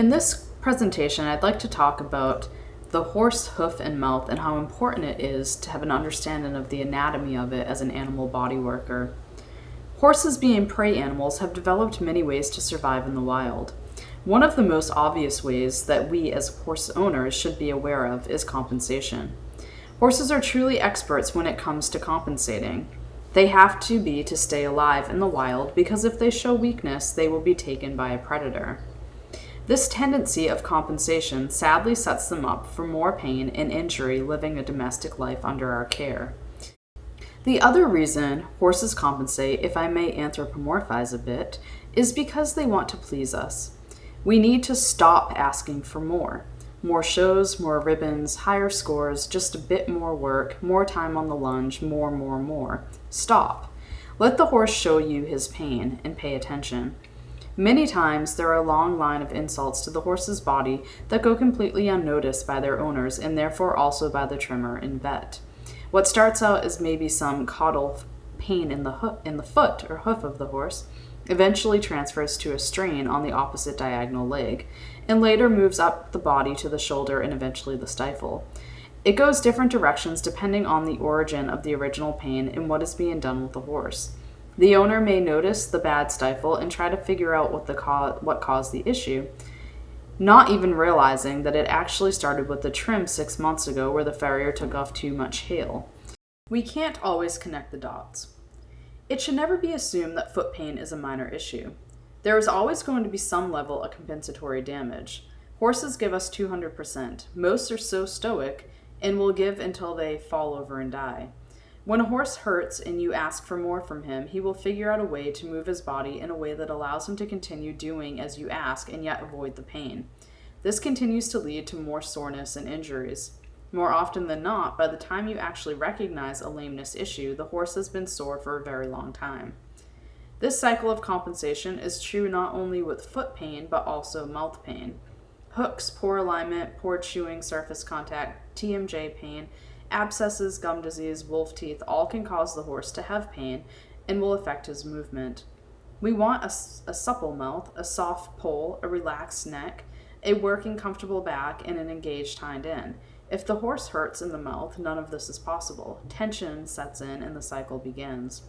In this presentation, I'd like to talk about the horse hoof and mouth and how important it is to have an understanding of the anatomy of it as an animal body worker. Horses, being prey animals, have developed many ways to survive in the wild. One of the most obvious ways that we as horse owners should be aware of is compensation. Horses are truly experts when it comes to compensating. They have to be to stay alive in the wild because if they show weakness, they will be taken by a predator. This tendency of compensation sadly sets them up for more pain and injury living a domestic life under our care. The other reason horses compensate, if I may anthropomorphize a bit, is because they want to please us. We need to stop asking for more. More shows, more ribbons, higher scores, just a bit more work, more time on the lunge, more. Stop. Let the horse show you his pain and pay attention. Many times there are a long line of insults to the horse's body that go completely unnoticed by their owners and therefore also by the trimmer and vet. What starts out as maybe some caudal pain in the foot or hoof of the horse eventually transfers to a strain on the opposite diagonal leg, and later moves up the body to the shoulder and eventually the stifle. It goes different directions depending on the origin of the original pain and what is being done with the horse. The owner may notice the bad stifle and try to figure out what caused the issue, not even realizing that it actually started with the trim 6 months ago where the farrier took off too much hail. We can't always connect the dots. It should never be assumed that foot pain is a minor issue. There is always going to be some level of compensatory damage. Horses give us 200%. Most are so stoic and will give until they fall over and die. When a horse hurts and you ask for more from him, he will figure out a way to move his body in a way that allows him to continue doing as you ask and yet avoid the pain. This continues to lead to more soreness and injuries. More often than not, by the time you actually recognize a lameness issue, the horse has been sore for a very long time. This cycle of compensation is true not only with foot pain, but also mouth pain. Hooks, poor alignment, poor chewing, surface contact, TMJ pain, abscesses, gum disease, wolf teeth, all can cause the horse to have pain and will affect his movement. We want a supple mouth, a soft poll, a relaxed neck, a working comfortable back, and an engaged hind end. If the horse hurts in the mouth, none of this is possible. Tension sets in and the cycle begins.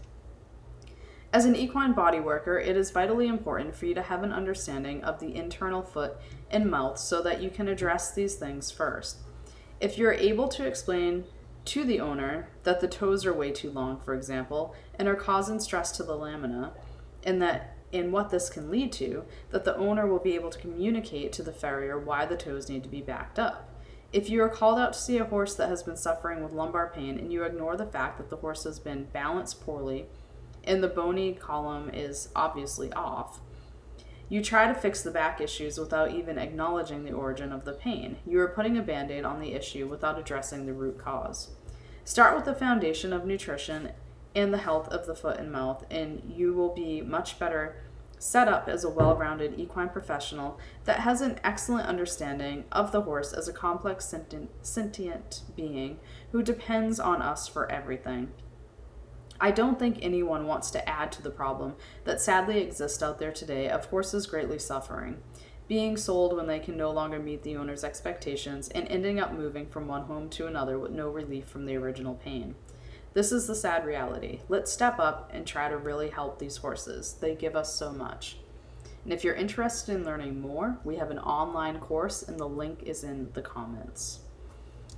As an equine body worker, it is vitally important for you to have an understanding of the internal foot and mouth so that you can address these things first. If you're able to explain to the owner that the toes are way too long, for example, and are causing stress to the lamina, and what this can lead to, that the owner will be able to communicate to the farrier why the toes need to be backed up. If you are called out to see a horse that has been suffering with lumbar pain and you ignore the fact that the horse has been balanced poorly and the bony column is obviously off, you try to fix the back issues without even acknowledging the origin of the pain. You are putting a band-aid on the issue without addressing the root cause. Start with the foundation of nutrition and the health of the foot and mouth, and you will be much better set up as a well-rounded equine professional that has an excellent understanding of the horse as a complex sentient being who depends on us for everything. I don't think anyone wants to add to the problem that sadly exists out there today of horses greatly suffering, being sold when they can no longer meet the owner's expectations, and ending up moving from one home to another with no relief from the original pain. This is the sad reality. Let's step up and try to really help these horses. They give us so much. And if you're interested in learning more, we have an online course and the link is in the comments.